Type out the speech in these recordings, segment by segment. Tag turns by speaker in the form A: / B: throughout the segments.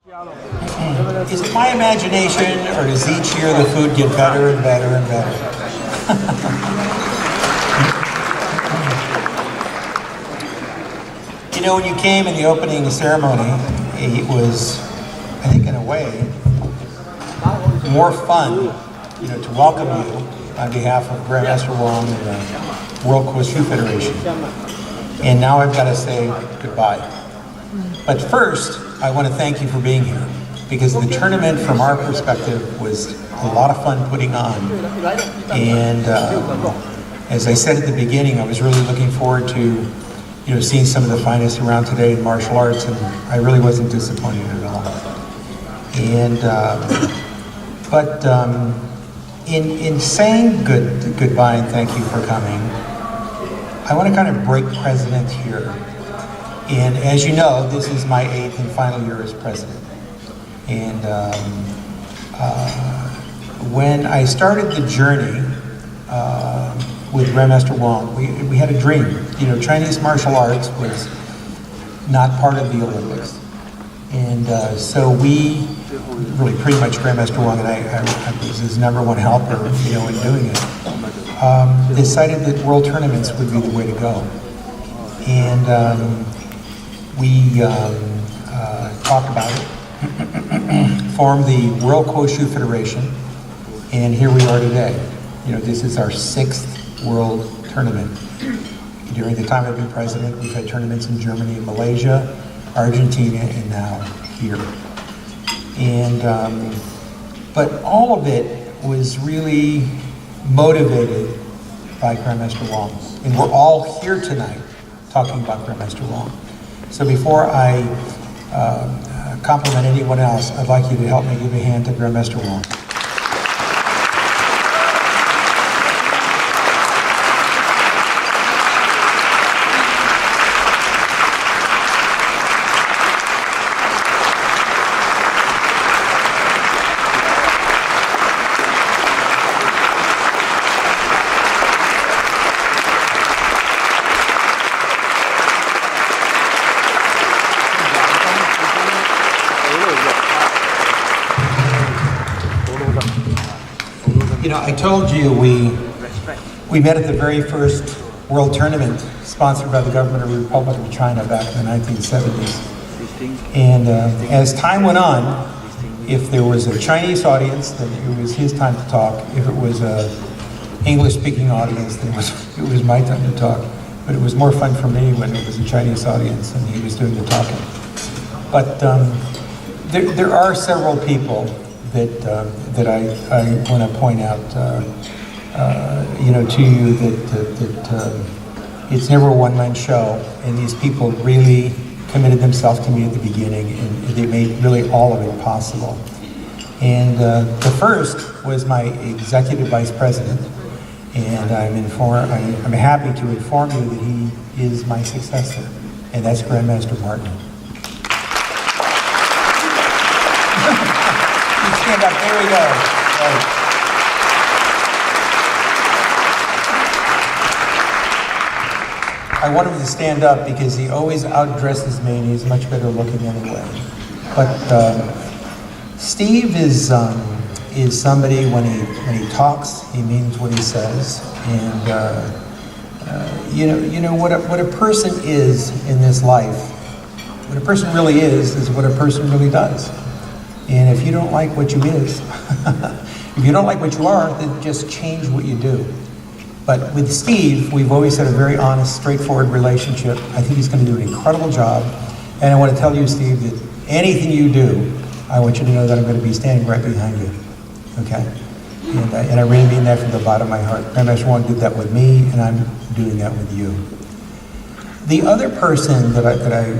A: Is it my imagination, or does each year the food get better and better and better? You know, when you came in the opening ceremony, it was, I think in a way, more fun, to welcome you on behalf of Grandmaster Wong and the World Wushu Federation. And now I've got to say goodbye. But first, I want to thank you for being here, because the tournament from our perspective was a lot of fun putting on. And as I said at the beginning, I was really looking forward to seeing some of the finest around today in martial arts, and I really wasn't disappointed at all. And in saying goodbye and thank you for coming, I want to kind of break precedent here. And as you know, this is my 8th and final year as president. And when I started the journey with Grandmaster Wong, we had a dream. Chinese martial arts was not part of the Olympics. And so we, really pretty much Grandmaster Wong and I was his #1 helper, in doing it, decided that world tournaments would be the way to go. And we talked about it, formed the World Wushu Federation, and here we are today. This is our 6th world tournament. During the time I've been president, we've had tournaments in Germany and Malaysia, Argentina, and now here. And but all of it was really motivated by Grandmaster Wong. And we're all here tonight talking about Grandmaster Wong. So before I compliment anyone else, I'd like you to help me give a hand to Grandmaster Wong. I told you we met at the very first world tournament sponsored by the government of the Republic of China back in the 1970s. And as time went on, if there was a Chinese audience, then it was his time to talk. If it was a English-speaking audience, then it was my time to talk. But it was more fun for me when it was a Chinese audience and he was doing the talking. But there are several people that I want to point out, to you that it's never a one-man show, and these people really committed themselves to me at the beginning, and they made really all of it possible. And the first was my executive vice president, and I'm happy to inform you that he is my successor, and that's Grandmaster Martin. Stand up, there we go. Right. I want him to stand up because he always outdresses me and he's much better looking anyway. But Steve is somebody when he talks, he means what he says, and what a person is in this life. What a person really is what a person really does. And if you don't like what you is, if you don't like what you are, then just change what you do. But with Steve, we've always had a very honest, straightforward relationship. I think he's going to do an incredible job. And I want to tell you, Steve, that anything you do, I want you to know that I'm going to be standing right behind you. Okay? And I really mean that from the bottom of my heart. Grandmaster Wong did that with me, and I'm doing that with you. The other person that I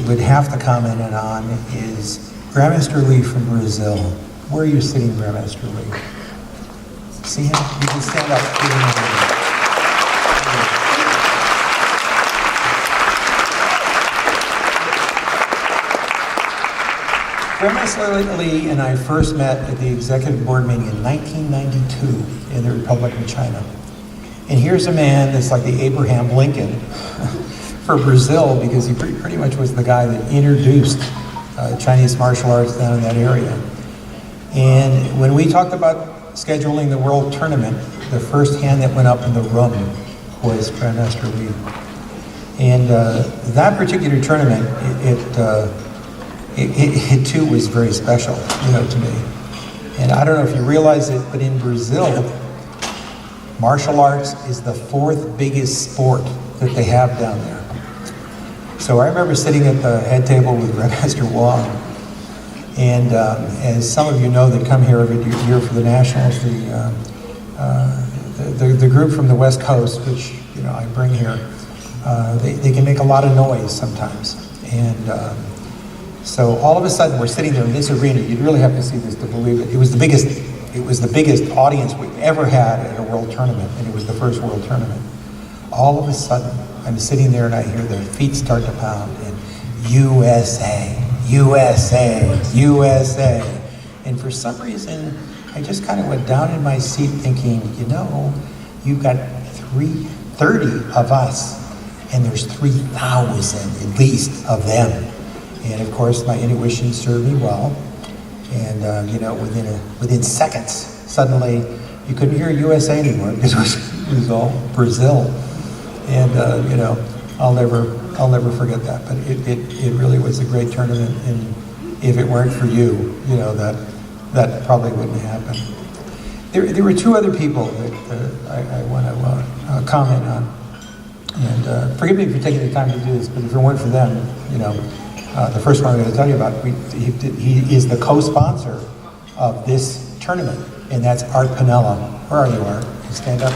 A: would have to comment on is Grandmaster Lee from Brazil. Where are you sitting, Grandmaster Lee? See him? You can stand up. Grandmaster Lee and I first met at the executive board meeting in 1992 in the Republic of China. And here's a man that's like the Abraham Lincoln for Brazil, because he pretty much was the guy that introduced Chinese martial arts down in that area. And when we talked about scheduling the world tournament, the first hand that went up in the room was Grandmaster Lee. And that particular tournament, it too was very special, to me. And I don't know if you realize it, but in Brazil, martial arts is the 4th biggest sport that they have down there. So I remember sitting at the head table with Grandmaster Wong, and as some of you know that come here every year for the Nationals, the group from the West Coast, which I bring here, they can make a lot of noise sometimes. And so all of a sudden we're sitting there in this arena. You'd really have to see this to believe it. It was the biggest audience we've ever had at a world tournament, and it was the first world tournament. All of a sudden, I'm sitting there and I hear the feet start to pound, and USA, USA, USA. And for some reason, I just kind of went down in my seat thinking, you've got 30 of us, and there's 3,000 at least of them. And of course, my intuition served me well. And within seconds, suddenly you couldn't hear USA anymore because it was all Brazil. And I'll never forget that. But it really was a great tournament. And if it weren't for you, that probably wouldn't happen. There were 2 other people that I want to comment on. And forgive me for taking the time to do this, but if it weren't for them, the first one I'm going to tell you about, he is the co-sponsor of this tournament, and that's Art Piniella. Where are you, Art? You stand up.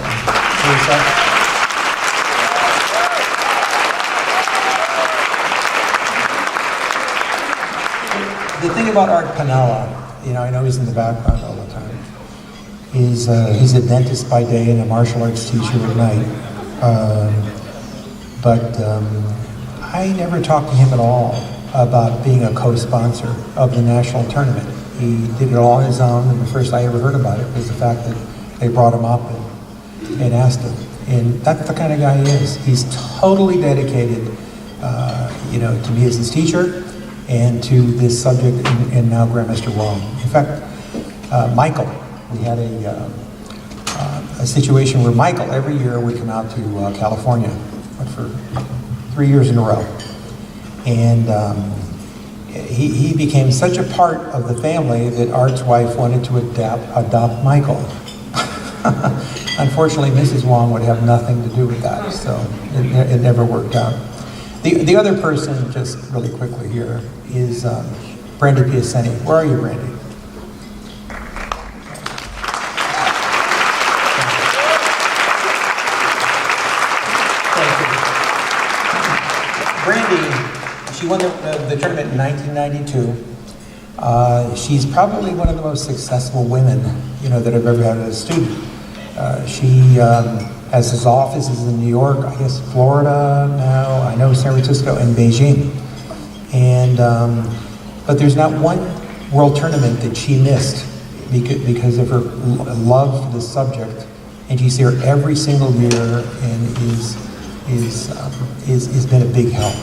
A: The thing about Art Piniella, I know he's in the background all the time, is he's a dentist by day and a martial arts teacher at night. But I never talked to him at all about being a co-sponsor of the national tournament. He did it all on his own, and the first I ever heard about it was the fact that they brought him up and asked him. And that's the kind of guy he is. He's totally dedicated, to me as his teacher and to this subject, and now Grandmaster Wong. In fact, Michael, we had a situation where Michael every year would come out to California for 3 years in a row. And he became such a part of the family that Art's wife wanted to adopt Michael. Unfortunately, Mrs. Wong would have nothing to do with that, so it never worked out. The other person, just really quickly here, is Brandy Piacenti. Where are you, Brandy? Brandy, she won the tournament in 1992. She's probably one of the most successful women, that I've ever had as a student. She has his offices in New York, I guess Florida now, I know San Francisco, and Beijing. And but there's not one world tournament that she missed because of her love for the subject. And she's here every single year and has been a big help.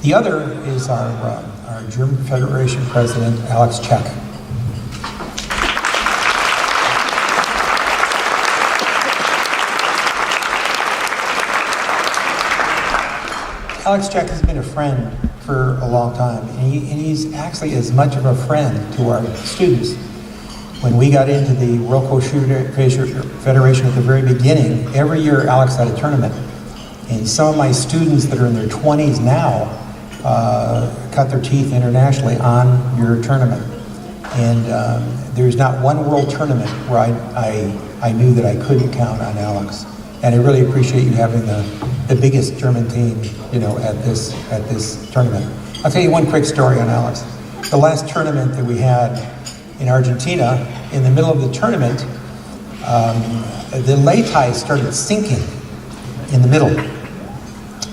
A: The other is our German Federation President, Alex Czech. Alex Czech has been a friend for a long time, and he's actually as much of a friend to our students. When we got into the World Kosher Federation at the very beginning, every year Alex had a tournament. And some of my students that are in their 20s now cut their teeth internationally on your tournament. And there's not one world tournament where I knew that I couldn't count on Alex. And I really appreciate you having the biggest German team, at this tournament. I'll tell you one quick story on Alex. The last tournament that we had in Argentina, in the middle of the tournament, the lei tai started sinking in the middle.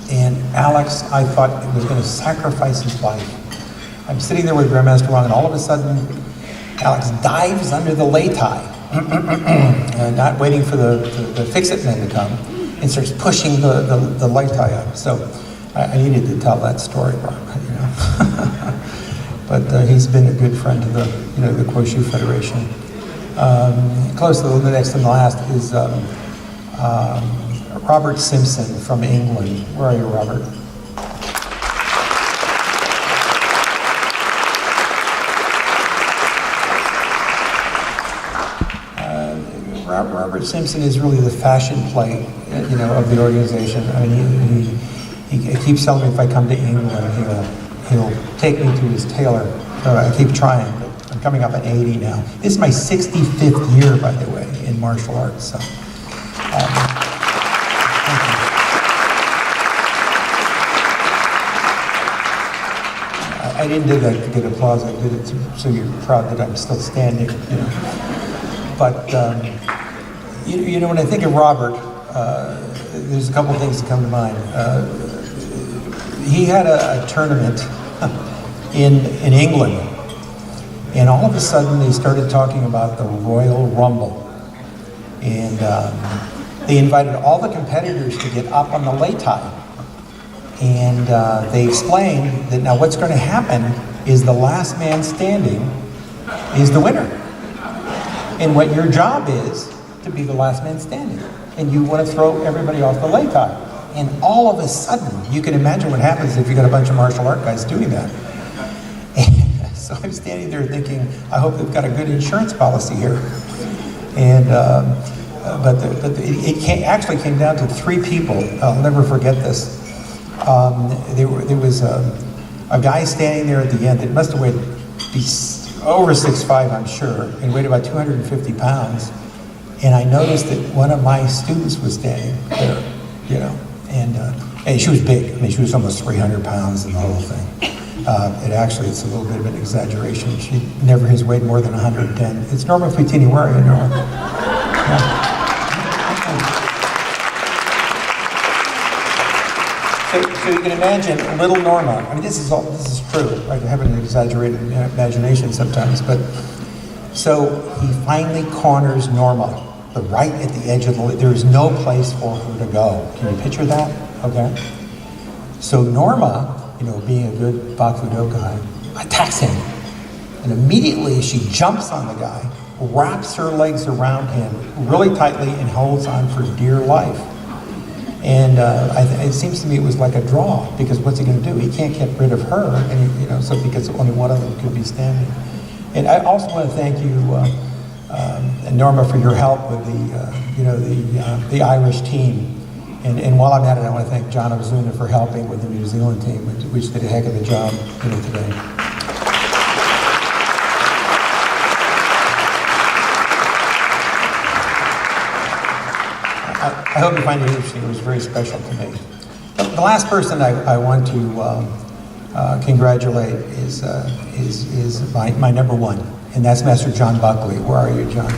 A: And Alex, I thought, was going to sacrifice his life. I'm sitting there with Grandmaster Wong, and all of a sudden, Alex dives under the lei tai, not waiting for the fix-it men to come, and starts pushing the lei tai up. So I needed to tell that story, Ron. but he's been a good friend to the Quoshu Federation. Close to the next and last is Robert Simpson from England. Where are you, Robert? Robert Simpson is really the fashion plate, of the organization. I mean, he keeps telling me if I come to England, he'll take me to his tailor. I keep trying, but I'm coming up at 80 now. This is my 65th year, by the way, in martial arts. So, thank you. I didn't do that to get applause. I did it so you're proud that I'm still standing. But when I think of Robert, there's a couple things that come to mind. He had a tournament in England, and all of a sudden they started talking about the Royal Rumble, and they invited all the competitors to get up on the lei tai, and they explained that now what's going to happen is the last man standing is the winner, and what your job is to be the last man standing, and you want to throw everybody off the lei tai. And all of a sudden, you can imagine what happens if you got a bunch of martial art guys doing that. And so I'm standing there thinking, I hope they've got a good insurance policy here. And but it actually came down to 3 people. I'll never forget this. There was a guy standing there at the end that must have weighed over 6'5", I'm sure, and weighed about 250 pounds. And I noticed that one of my students was standing there, and she was big. I mean, she was almost 300 pounds and the whole thing. It's a little bit of an exaggeration. She never has weighed more than 110. It's Norma Futini. Where are you, Norma? Yeah. So you can imagine little Norma. I mean, this is true. I have an exaggerated imagination sometimes, but so he finally corners Norma, but right at the edge of the, there is no place for her to go. Can you picture that? Okay. So Norma, being a good Bakudo guy, attacks him. And immediately she jumps on the guy, wraps her legs around him really tightly and holds on for dear life. And it seems to me it was like a draw, because what's he going to do? He can't get rid of her, and so because only one of them could be standing. And I also want to thank you, Norma, for your help with the Irish team. And while I'm at it, I want to thank John Ozuna for helping with the New Zealand team, which did a heck of a job today. I hope you find it interesting. It was very special to me. The last person I want to congratulate is my number one, and that's Master John Buckley. Where are you, John?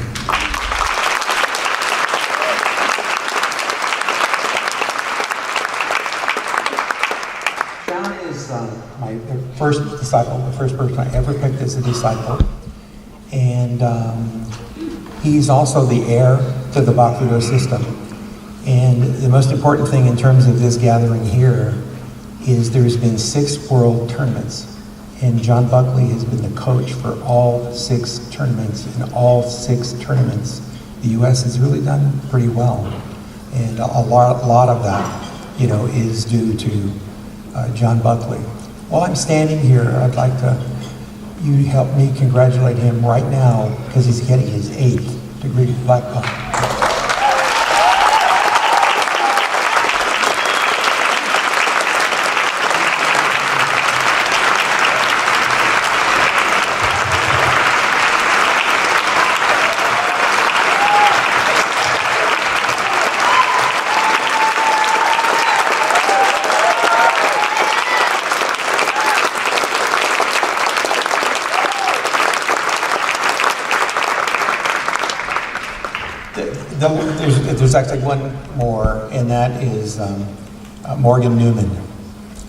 A: John is my first disciple, the first person I ever picked as a disciple, and he's also the heir to the Bakudo system. And the most important thing in terms of this gathering here is there's been 6 world tournaments, and John Buckley has been the coach for all 6 tournaments. In all 6 tournaments, the U.S. has really done pretty well, and a lot of that, is due to John Buckley. While I'm standing here, I'd like you help me congratulate him right now, because he's getting his 8th degree black belt. There's actually one more, and that is Morgan Newman.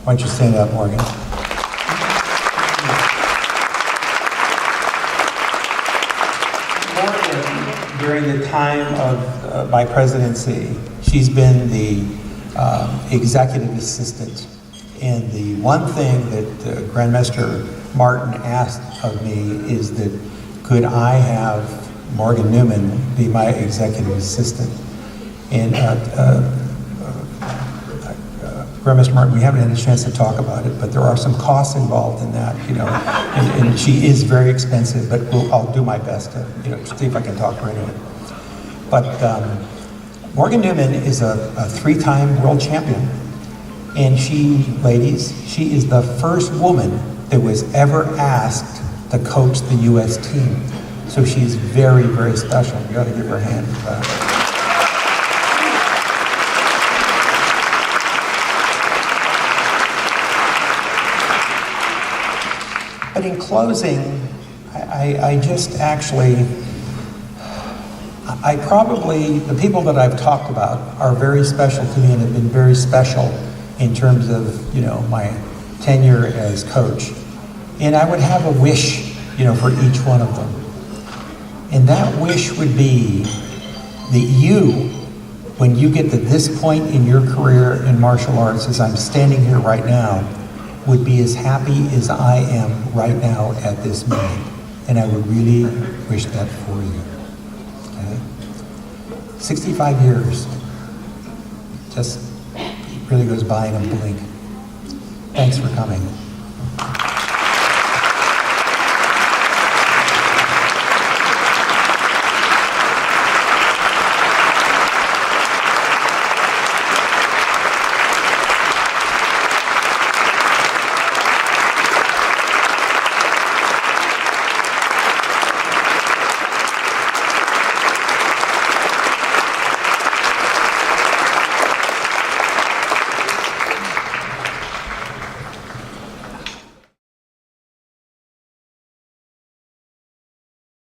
A: Why don't you stand up, Morgan? Morgan, during the time of my presidency, she's been the executive assistant And the one thing that Grandmaster Martin asked of me is that could I have Morgan Newman be my executive assistant? And Grandmaster Martin, we haven't had a chance to talk about it, but there are some costs involved in that, you know, and she is very expensive, but I'll do my best to, you know, see if I can talk her into it. But Morgan Newman is a 3-time world champion, and she, ladies, she is the first woman that was ever asked to coach the U.S. team. So she's very, very special. You ought to give her a hand for that. But in closing, I just actually, I probably, the people that I've talked about are very special to me and have been very special in terms of, you know, my tenure as coach. And I would have a wish, you know, for each one of them. And that wish would be that you, when you get to this point in your career in martial arts, as I'm standing here right now, would be as happy as I am right now at this meeting. And I would really wish that for you. Okay? 65 years just really goes by in a blink. Thanks for coming.